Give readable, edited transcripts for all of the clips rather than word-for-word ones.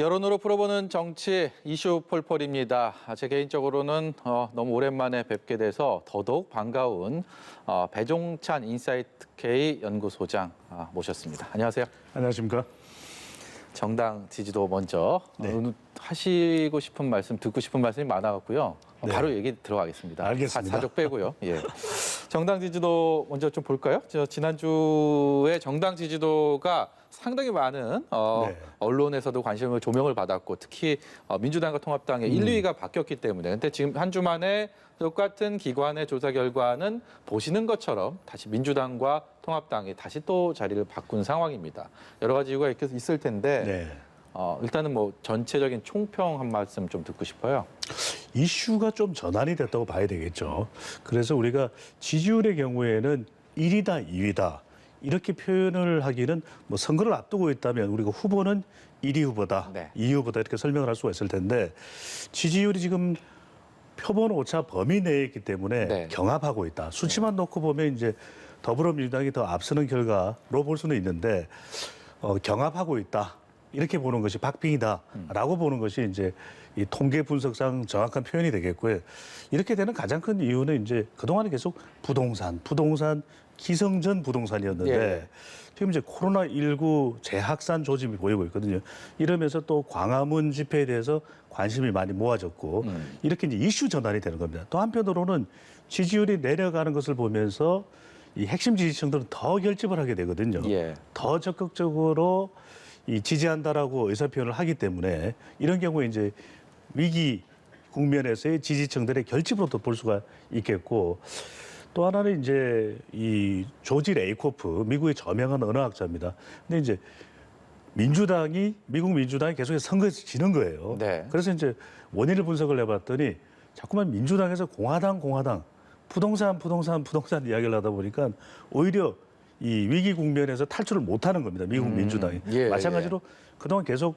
여론으로 풀어보는 정치 이슈 폴폴입니다. 제 개인적으로는 너무 오랜만에 뵙게 돼서 더더욱 반가운 배종찬 인사이트 K 연구소장 모셨습니다. 안녕하세요. 안녕하십니까. 정당 지지도 먼저 네. 하시고 싶은 말씀, 듣고 싶은 말씀이 많아갖고요. 네. 바로 얘기 들어가겠습니다. 알겠습니다. 사족 빼고요. 예. 정당 지지도 먼저 좀 볼까요? 지난주에 정당 지지도가 상당히 많은 네. 언론에서도 관심을 조명을 받았고 특히 민주당과 통합당의 1, 2위가 바뀌었기 때문에 근데 지금 한 주 만에 똑같은 기관의 조사 결과는 보시는 것처럼 다시 민주당과 통합당이 다시 또 자리를 바꾼 상황입니다. 여러 가지 이유가 있을 텐데 네. 일단은 뭐 전체적인 총평 한 말씀 좀 듣고 싶어요. 이슈가 좀 전환이 됐다고 봐야 되겠죠. 그래서 우리가 지지율의 경우에는 1위다, 2위다 이렇게 표현을 하기는 뭐 선거를 앞두고 있다면 우리가 후보는 1위 후보다, 네. 2위 후보다 이렇게 설명을 할 수가 있을 텐데 지지율이 지금 표본 오차 범위 내에 있기 때문에 네. 경합하고 있다. 수치만 놓고 보면 이제 더불어민주당이 더 앞서는 결과로 볼 수는 있는데 경합하고 있다. 이렇게 보는 것이 박빙이다라고 보는 것이 이제 이 통계 분석상 정확한 표현이 되겠고요. 이렇게 되는 가장 큰 이유는 이제 그동안에 계속 부동산 기성전 부동산이었는데 예. 지금 이제 코로나19 재확산 조짐이 보이고 있거든요. 이러면서 또 광화문 집회에 대해서 관심이 많이 모아졌고 이렇게 이제 이슈 전환이 되는 겁니다. 또 한편으로는 지지율이 내려가는 것을 보면서 이 핵심 지지층들은 더 결집을 하게 되거든요. 예. 더 적극적으로 이 지지한다라고 의사표현을 하기 때문에 이런 경우에 이제 위기 국면에서의 지지층들의 결집으로도 볼 수가 있겠고 또 하나는 이제 이 조지 레이코프 미국의 저명한 언어학자입니다. 근데 이제 미국 민주당이 계속해서 선거에서 지는 거예요. 네. 그래서 이제 원인을 분석을 해봤더니 자꾸만 민주당에서 공화당 부동산 이야기를 하다 보니까 오히려 이 위기 국면에서 탈출을 못하는 겁니다. 미국 민주당이. 예, 마찬가지로 그동안 계속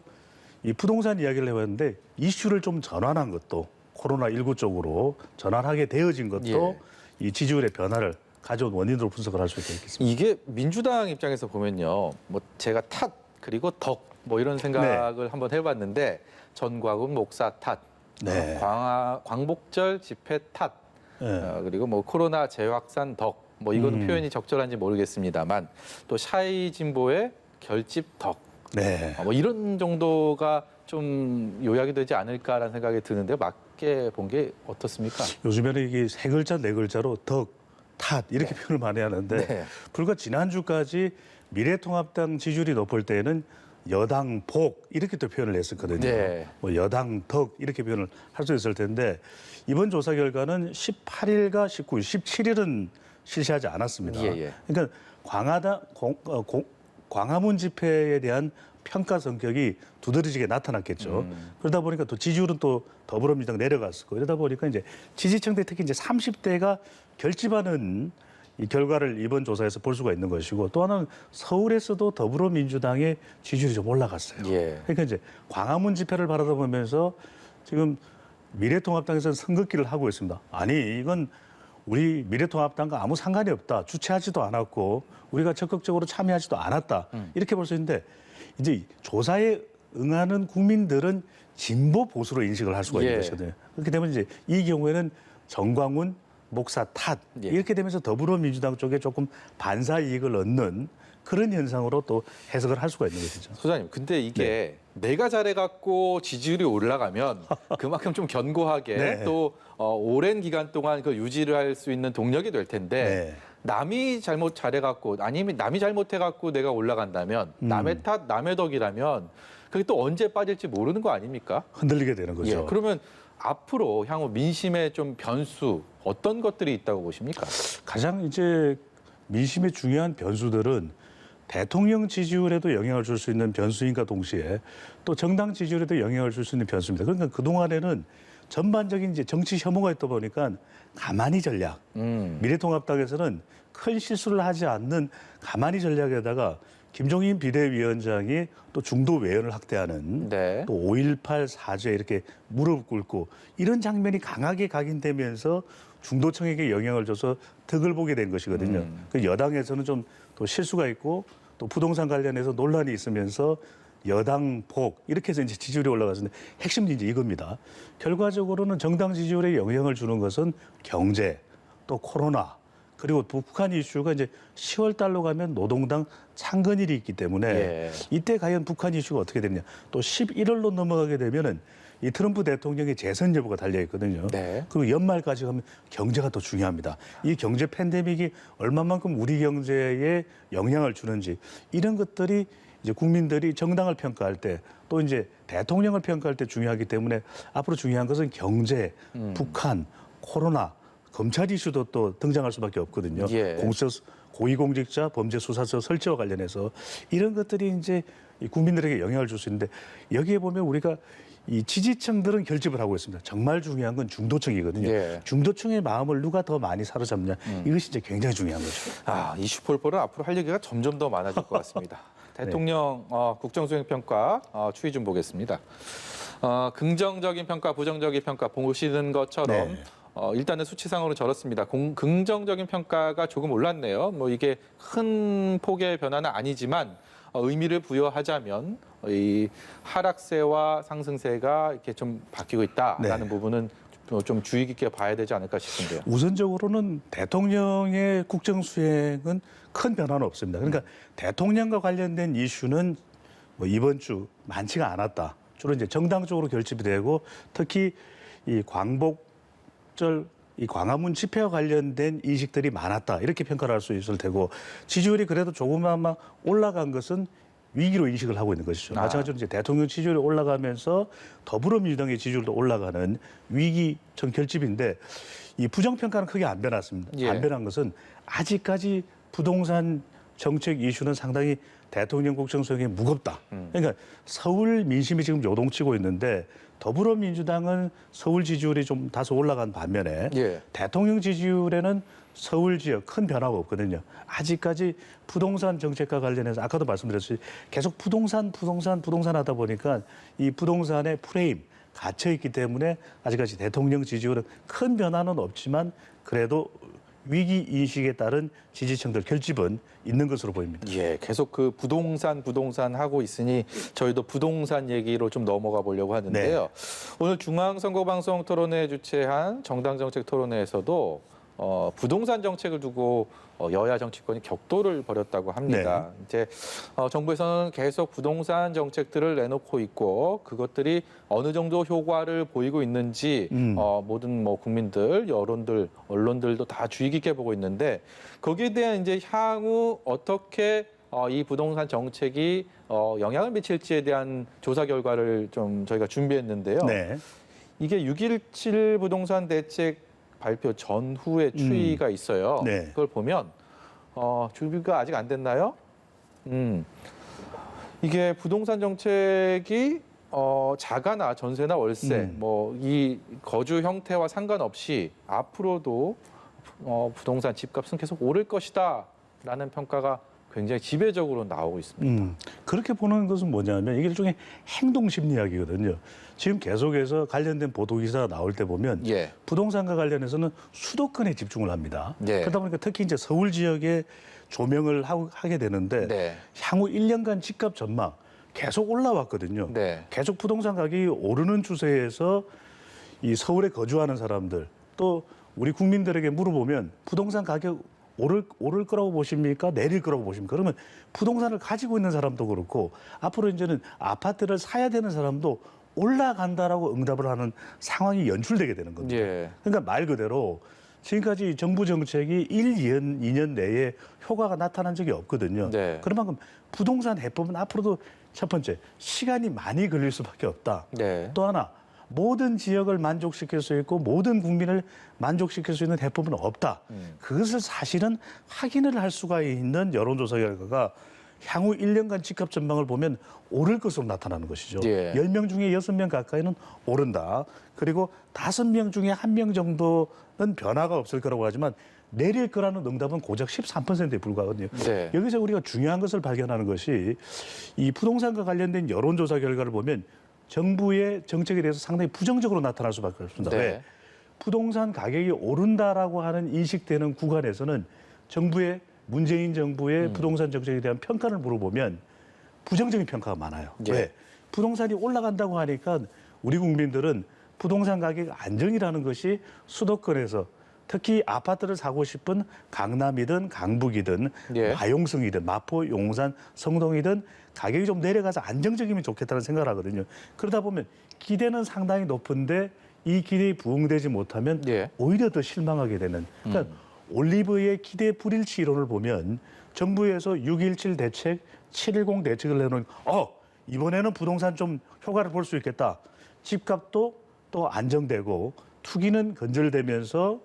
이 부동산 이야기를 해왔는데 이슈를 좀 전환한 것도 코로나19 쪽으로 전환하게 되어진 것도 이 지지율의 변화를 가져온 원인으로 분석을 할 수 있겠습니다. 이게 민주당 입장에서 보면요. 뭐 제가 탓 그리고 덕 뭐 이런 생각을 한번 해봤는데 전과금 목사 탓, 네. 광복절 집회 탓, 네. 그리고 뭐 코로나 재확산 덕, 뭐 이거는 표현이 적절한지 모르겠습니다만 또 샤이 진보의 결집 덕, 네. 뭐 이런 정도가 좀 요약이 되지 않을까라는 생각이 드는데 맞게 본 게 어떻습니까? 요즘에는 이게 세 글자, 네 글자로 덕, 탓 이렇게 표현을 많이 하는데 네. 불과 지난주까지 미래통합당 지지율이 높을 때는 여당 복 이렇게 또 표현을 했었거든요. 네. 뭐 여당 덕 이렇게 표현을 할 수 있을 텐데 이번 조사 결과는 18일과 19일, 17일은 실시하지 않았습니다. 예. 그러니까 광화문 집회에 대한 평가 성격이 두드러지게 나타났겠죠. 그러다 보니까 또 지지율은 또 더불어민주당 내려갔었고 이러다 보니까 이제 지지층들 특히 이제 30대가 결집하는 이 결과를 이번 조사에서 볼 수가 있는 것이고 또 하나는 서울에서도 더불어민주당의 지지율이 좀 올라갔어요. 예. 그러니까 이제 광화문 집회를 바라다 보면서 지금 미래통합당에서는 선긋기를 하고 있습니다. 아니 이건 우리 미래통합당과 아무 상관이 없다. 주최하지도 않았고 우리가 적극적으로 참여하지도 않았다. 이렇게 볼 수 있는데 이제 조사에 응하는 국민들은 진보 보수로 인식을 할 수가 있는 것이거든요. 그렇기 때문에 이제 이 경우에는 정광훈 목사 탓 이렇게 되면서 더불어민주당 쪽에 조금 반사 이익을 얻는 그런 현상으로 또 해석을 할 수가 있는 것이죠. 소장님, 근데 이게 내가 잘해갖고 지지율이 올라가면 그만큼 좀 견고하게 네. 또 오랜 기간 동안 그 유지를 할 수 있는 동력이 될 텐데 남이 잘해갖고 아니면 남이 잘못해갖고 내가 올라간다면 남의 탓, 남의 덕이라면 그게 또 언제 빠질지 모르는 거 아닙니까? 흔들리게 되는 거죠. 예, 그러면 앞으로 향후 민심의 좀 변수 어떤 것들이 있다고 보십니까? 가장 이제 민심의 중요한 변수들은 대통령 지지율에도 영향을 줄 수 있는 변수인과 동시에 또 정당 지지율에도 영향을 줄 수 있는 변수입니다. 그러니까 그동안에는 전반적인 이제 정치 혐오가 있다 보니까 가만히 전략. 미래통합당에서는 큰 실수를 하지 않는 가만히 전략에다가 김종인 비대위원장이 또 중도 외연을 확대하는 네. 또 5.18 사죄 이렇게 무릎 꿇고 이런 장면이 강하게 각인되면서 중도층에게 영향을 줘서 득을 보게 된 것이거든요. 그 여당에서는 좀 또 실수가 있고 또 부동산 관련해서 논란이 있으면서 여당 폭 이렇게 해서 이제 지지율이 올라갔는데 핵심이 이제 이겁니다. 결과적으로는 정당 지지율에 영향을 주는 것은 경제, 또 코로나, 그리고 북한 이슈가 이제 10월 달로 가면 노동당 창건일이 있기 때문에 예. 이때 과연 북한 이슈가 어떻게 되느냐. 또 11월로 넘어가게 되면은 이 트럼프 대통령의 재선 여부가 달려 있거든요. 네. 그리고 연말까지 가면 경제가 더 중요합니다. 이 경제 팬데믹이 얼마만큼 우리 경제에 영향을 주는지 이런 것들이 이제 국민들이 정당을 평가할 때 또 이제 대통령을 평가할 때 중요하기 때문에 앞으로 중요한 것은 경제, 북한, 코로나, 검찰 이슈도 또 등장할 수밖에 없거든요. 예. 고위공직자 범죄수사처 설치와 관련해서 이런 것들이 이제 이 국민들에게 영향을 줄 수 있는데 여기에 보면 우리가 이 지지층들은 결집을 하고 있습니다. 정말 중요한 건 중도층이거든요. 예. 중도층의 마음을 누가 더 많이 사로잡냐 이것이 이제 굉장히 중요한 거죠. 이슈 폴폴은 앞으로 할 얘기가 점점 더 많아질 것 같습니다. 대통령 국정수행평가 추이 좀 보겠습니다. 긍정적인 평가, 부정적인 평가 보시는 것처럼 네. 일단은 수치상으로 저렇습니다. 긍정적인 평가가 조금 올랐네요. 뭐 이게 큰 폭의 변화는 아니지만 의미를 부여하자면 이 하락세와 상승세가 이렇게 좀 바뀌고 있다라는 네. 부분은 좀 주의 깊게 봐야 되지 않을까 싶은데요. 우선적으로는 대통령의 국정 수행은 큰 변화는 없습니다. 그러니까 대통령과 관련된 이슈는 뭐 이번 주 많지가 않았다. 주로 이제 정당 쪽으로 결집이 되고 특히 이 광복절 이 광화문 집회와 관련된 인식들이 많았다. 이렇게 평가를 할 수 있을 테고 지지율이 그래도 조금만 올라간 것은 위기로 인식을 하고 있는 것이죠. 마찬가지로 이제 대통령 지지율이 올라가면서 더불어민주당의 지지율도 올라가는 위기적 결집인데 이 부정평가는 크게 안 변했습니다. 예. 안 변한 것은 아직까지 부동산 정책 이슈는 상당히 대통령 국정 수행에 무겁다. 그러니까 서울 민심이 지금 요동치고 있는데 더불어민주당은 서울 지지율이 좀 다소 올라간 반면에 예. 대통령 지지율에는 서울 지역 큰 변화가 없거든요. 아직까지 부동산 정책과 관련해서 아까도 말씀드렸듯이 계속 부동산 하다 보니까 이 부동산의 프레임 갇혀 있기 때문에 아직까지 대통령 지지율은 큰 변화는 없지만 그래도 위기 인식에 따른 지지층들 결집은 있는 것으로 보입니다. 예, 계속 그 부동산 하고 있으니 저희도 부동산 얘기로 좀 넘어가 보려고 하는데요. 오늘 중앙선거방송 토론회 주최한 정당정책 토론회에서도 부동산 정책을 두고 여야 정치권이 격돌을 벌였다고 합니다. 이제 정부에서는 계속 부동산 정책들을 내놓고 있고 그것들이 어느 정도 효과를 보이고 있는지 모든 뭐 국민들, 여론들, 언론들도 다 주의 깊게 보고 있는데 거기에 대한 이제 향후 어떻게 이 부동산 정책이 영향을 미칠지에 대한 조사 결과를 좀 저희가 준비했는데요. 네. 이게 6.17 부동산 대책 발표 전후의 추이가 있어요. 네. 그걸 보면 준비가 아직 안 됐나요? 이게 부동산 정책이 자가나 전세나 월세 뭐 이 거주 형태와 상관없이 앞으로도 부동산 집값은 계속 오를 것이다라는 평가가 굉장히 지배적으로 나오고 있습니다. 그렇게 보는 것은 뭐냐면 이게 일종의 행동 심리학이거든요. 지금 계속해서 관련된 보도 기사가 나올 때 보면 예. 부동산과 관련해서는 수도권에 집중을 합니다. 예. 그러다 보니까 특히 이제 서울 지역에 조명을 하게 되는데 네. 향후 1년간 집값 전망 계속 올라왔거든요. 네. 계속 부동산 가격이 오르는 추세에서 이 서울에 거주하는 사람들 또 우리 국민들에게 물어보면 부동산 가격 오를 거라고 보십니까? 내릴 거라고 보십니까? 그러면 부동산을 가지고 있는 사람도 그렇고 앞으로 이제는 아파트를 사야 되는 사람도 올라간다라고 응답을 하는 상황이 연출되게 되는 겁니다. 예. 그러니까 말 그대로 지금까지 정부 정책이 2년 내에 효과가 나타난 적이 없거든요. 네. 그런 만큼 부동산 해법은 앞으로도 첫 번째 시간이 많이 걸릴 수밖에 없다. 네. 또 하나 모든 지역을 만족시킬 수 있고 모든 국민을 만족시킬 수 있는 해법은 없다. 그것을 사실은 확인을 할 수가 있는 여론조사 결과가 향후 1년간 집값 전망을 보면 오를 것으로 나타나는 것이죠. 예. 10명 중에 6명 가까이는 오른다. 그리고 5명 중에 1명 정도는 변화가 없을 거라고 하지만 내릴 거라는 응답은 고작 13%에 불과하거든요. 네. 여기서 우리가 중요한 것을 발견하는 것이 이 부동산과 관련된 여론조사 결과를 보면 정부의 정책에 대해서 상당히 부정적으로 나타날 수밖에 없습니다. 네. 왜? 부동산 가격이 오른다라고 하는 인식되는 구간에서는 문재인 정부의 부동산 정책에 대한 평가를 물어보면 부정적인 평가가 많아요. 예. 왜? 부동산이 올라간다고 하니까 우리 국민들은 부동산 가격 안정이라는 것이 수도권에서 특히 아파트를 사고 싶은 강남이든 강북이든 예. 마용성이든 마포, 용산, 성동이든 가격이 좀 내려가서 안정적이면 좋겠다는 생각을 하거든요. 그러다 보면 기대는 상당히 높은데 이 기대에 부응되지 못하면 예. 오히려 더 실망하게 되는. 그러니까 올리브의 기대 불일치 이론을 보면 정부에서 6.17 대책, 7.10 대책을 내놓은 이번에는 부동산 좀 효과를 볼 수 있겠다. 집값도 또 안정되고 투기는 건절되면서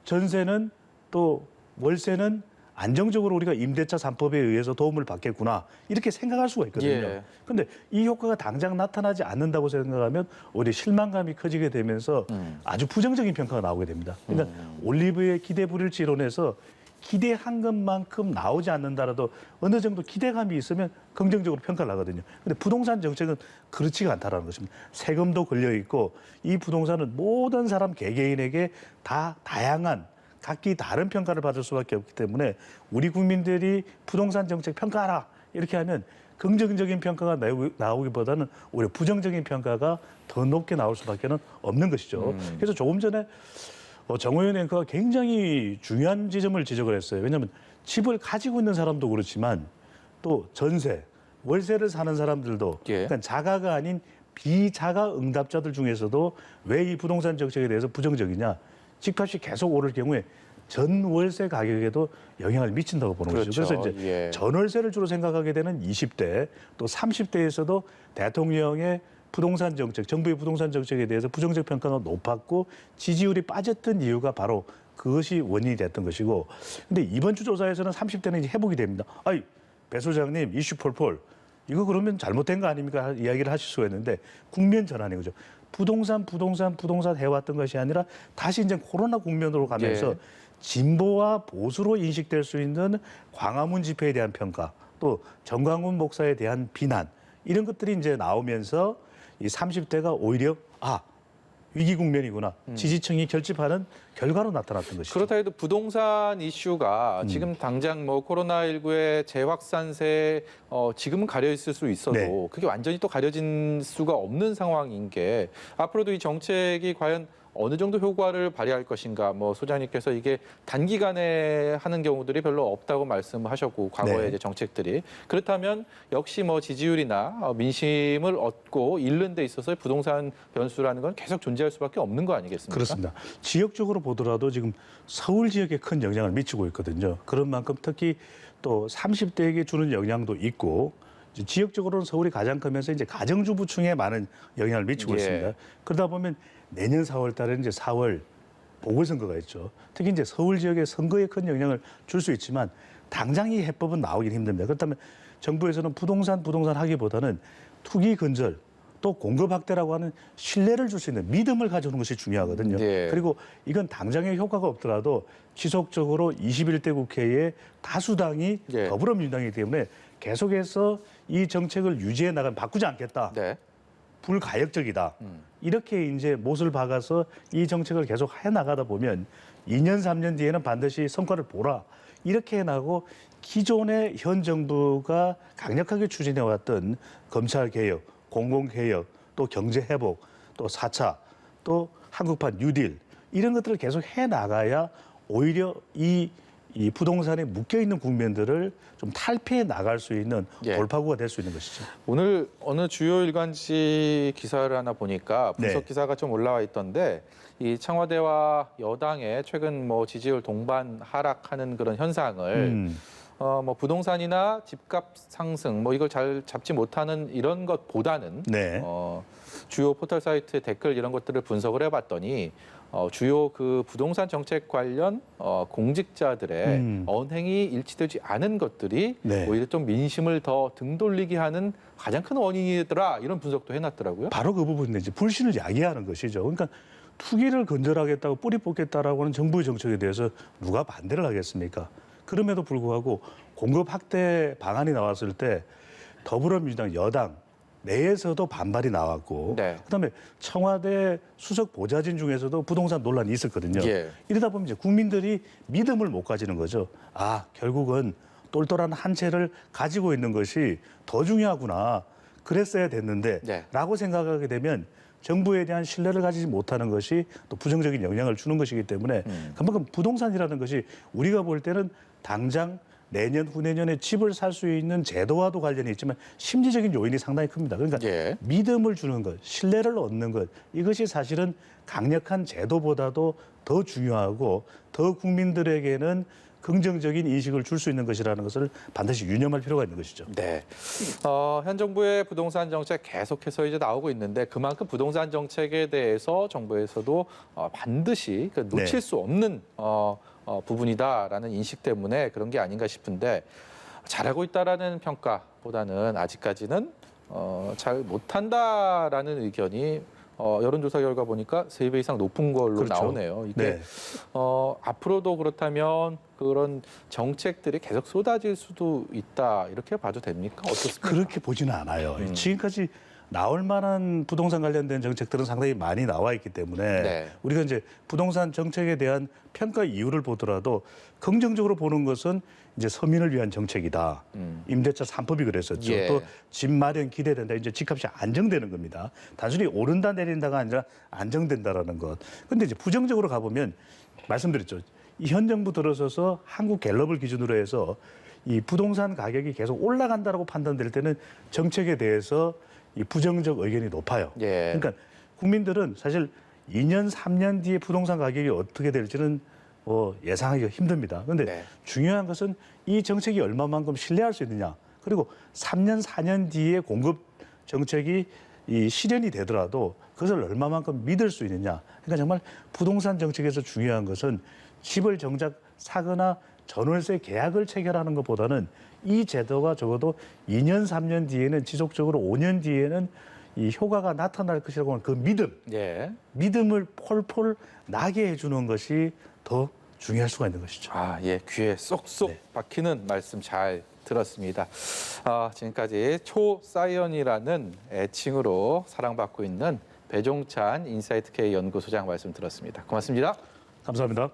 전세는 또 월세는 안정적으로 우리가 임대차 3법에 의해서 도움을 받겠구나 이렇게 생각할 수가 있거든요. 그런데 이 효과가 당장 나타나지 않는다고 생각하면 오히려 실망감이 커지게 되면서 아주 부정적인 평가가 나오게 됩니다. 그러니까 올리브의 기대 불일치 이론에서 기대한 것만큼 나오지 않는다라도 어느 정도 기대감이 있으면 긍정적으로 평가를 하거든요. 근데 부동산 정책은 그렇지가 않다라는 것입니다. 세금도 걸려 있고 이 부동산은 모든 사람 개개인에게 다 다양한 각기 다른 평가를 받을 수밖에 없기 때문에 우리 국민들이 부동산 정책 평가하라 이렇게 하면 긍정적인 평가가 나오기보다는 오히려 부정적인 평가가 더 높게 나올 수밖에 없는 것이죠. 그래서 조금 전에 정호연 앵커가 굉장히 중요한 지점을 지적을 했어요. 왜냐하면 집을 가지고 있는 사람도 그렇지만 또 전세, 월세를 사는 사람들도 그러니까 자가가 아닌 비자가 응답자들 중에서도 왜 이 부동산 정책에 대해서 부정적이냐. 집값이 계속 오를 경우에 전월세 가격에도 영향을 미친다고 보는 그렇죠. 것이죠. 그래서 이제 전월세를 주로 생각하게 되는 20대 또 30대에서도 대통령의 부동산 정책, 정부의 부동산 정책에 대해서 부정적 평가가 높았고 지지율이 빠졌던 이유가 바로 그것이 원인이 됐던 것이고 근데 이번 주 조사에서는 30대는 이제 회복이 됩니다. 배 소장님 이슈 폴폴 이거 그러면 잘못된 거 아닙니까? 이야기를 하실 수가 있는데 국면 전환인 거죠. 부동산 해왔던 것이 아니라 다시 이제 코로나 국면으로 가면서 진보와 보수로 인식될 수 있는 광화문 집회에 대한 평가 또 정광훈 목사에 대한 비난 이런 것들이 이제 나오면서 이 30대가 오히려 위기 국면이구나. 지지층이 결집하는 결과로 나타났던 것이죠. 그렇다 해도 부동산 이슈가 지금 당장 뭐 코로나19의 재확산세 지금은 가려 있을 수 있어도 그게 완전히 또 가려진 수가 없는 상황인 게 앞으로도 이 정책이 과연 어느 정도 효과를 발휘할 것인가. 뭐 소장님께서 이게 단기간에 하는 경우들이 별로 없다고 말씀하셨고 과거의 이제 정책들이 그렇다면 역시 뭐 지지율이나 민심을 얻고 잃는 데 있어서 부동산 변수라는 건 계속 존재할 수밖에 없는 거 아니겠습니까? 그렇습니다. 지역적으로 보더라도 지금 서울 지역에 큰 영향을 미치고 있거든요. 그런 만큼 특히 또 30대에게 주는 영향도 있고 지역적으로는 서울이 가장 크면서 이제 가정주부층에 많은 영향을 미치고 있습니다. 그러다 보면 내년 4월 달에 이제 4월 보궐선거가 있죠. 특히 이제 서울 지역의 선거에 큰 영향을 줄 수 있지만 당장 이 해법은 나오긴 힘듭니다. 그렇다면 정부에서는 부동산 하기보다는 투기 근절 또 공급 확대라고 하는 신뢰를 줄 수 있는 믿음을 가져오는 것이 중요하거든요. 그리고 이건 당장의 효과가 없더라도 지속적으로 21대 국회의 다수당이 더불어민주당이기 때문에 계속해서 이 정책을 유지해 나가면 바꾸지 않겠다. 불가역적이다. 이렇게 이제 못을 박아서 이 정책을 계속 해 나가다 보면 2년, 3년 뒤에는 반드시 성과를 보라. 이렇게 해 나가고 기존의 현 정부가 강력하게 추진해왔던 검찰개혁, 공공개혁, 또 경제회복, 또 4차, 또 한국판 뉴딜 이런 것들을 계속 해 나가야 오히려 이 부동산에 묶여있는 국면들을 좀 탈피해 나갈 수 있는 돌파구가 될 수 있는 것이죠. 오늘 어느 주요 일간지 기사를 하나 보니까 분석 기사가 좀 올라와 있던데 이 청와대와 여당의 최근 뭐 지지율 동반 하락하는 그런 현상을 뭐 부동산이나 집값 상승 뭐 이걸 잘 잡지 못하는 이런 것보다는 주요 포털 사이트 댓글 이런 것들을 분석을 해봤더니 주요 그 부동산 정책 관련 공직자들의 언행이 일치되지 않은 것들이 오히려 좀 민심을 더 등돌리게 하는 가장 큰 원인이더라 이런 분석도 해놨더라고요. 바로 그 부분인데 이제 불신을 야기하는 것이죠. 그러니까 투기를 건절하겠다고 뿌리 뽑겠다라고 하는 정부의 정책에 대해서 누가 반대를 하겠습니까? 그럼에도 불구하고 공급 확대 방안이 나왔을 때 더불어민주당 여당 내에서도 반발이 나왔고 그다음에 청와대 수석 보좌진 중에서도 부동산 논란이 있었거든요. 이러다 보면 이제 국민들이 믿음을 못 가지는 거죠. 결국은 똘똘한 한 채를 가지고 있는 것이 더 중요하구나. 그랬어야 됐는데 네. 라고 생각하게 되면 정부에 대한 신뢰를 가지지 못하는 것이 또 부정적인 영향을 주는 것이기 때문에 그만큼 부동산이라는 것이 우리가 볼 때는 당장 내년 후내년에 집을 살 수 있는 제도와도 관련이 있지만 심리적인 요인이 상당히 큽니다. 그러니까 예. 믿음을 주는 것, 신뢰를 얻는 것 이것이 사실은 강력한 제도보다도 더 중요하고 더 국민들에게는 긍정적인 인식을 줄 수 있는 것이라는 것을 반드시 유념할 필요가 있는 것이죠. 네. 현 정부의 부동산 정책 계속해서 이제 나오고 있는데 그만큼 부동산 정책에 대해서 정부에서도 반드시 놓칠 네. 수 없는 부분이다라는 인식 때문에 그런 게 아닌가 싶은데 잘하고 있다라는 평가보다는 아직까지는 잘 못한다라는 의견이 여론조사 결과 보니까 3배 이상 높은 걸로 그렇죠. 나오네요. 이게 네. 앞으로도 그렇다면 그런 정책들이 계속 쏟아질 수도 있다 이렇게 봐도 됩니까? 어떻습니까? 그렇게 보지는 않아요. 지금까지 나올 만한 부동산 관련된 정책들은 상당히 많이 나와 있기 때문에 네. 우리가 이제 부동산 정책에 대한 평가 이유를 보더라도 긍정적으로 보는 것은 이제 서민을 위한 정책이다. 임대차 3법이 그랬었죠. 예. 또 집 마련 기대된다. 이제 집값이 안정되는 겁니다. 단순히 오른다 내린다가 아니라 안정된다라는 것. 근데 이제 부정적으로 가보면 말씀드렸죠. 이 현 정부 들어서서 한국 갤럽을 기준으로 해서 이 부동산 가격이 계속 올라간다라고 판단될 때는 정책에 대해서 이 부정적 의견이 높아요. 예. 그러니까 국민들은 사실 2년, 3년 뒤에 부동산 가격이 어떻게 될지는 예상하기가 힘듭니다. 그런데 네. 중요한 것은 이 정책이 얼마만큼 신뢰할 수 있느냐. 그리고 3년, 4년 뒤에 공급 정책이 이 실현이 되더라도 그것을 얼마만큼 믿을 수 있느냐. 그러니까 정말 부동산 정책에서 중요한 것은 집을 정작 사거나 전월세 계약을 체결하는 것보다는 이 제도가 적어도 2년, 3년 뒤에는 지속적으로 5년 뒤에는 이 효과가 나타날 것이라고 하는 그 믿음, 예. 믿음을 폴폴 나게 해주는 것이 더 중요할 수가 있는 것이죠. 예. 귀에 쏙쏙 네. 박히는 말씀 잘 들었습니다. 지금까지 초사이언이라는 애칭으로 사랑받고 있는 배종찬 인사이트 K 연구소장 말씀 들었습니다. 고맙습니다. 감사합니다.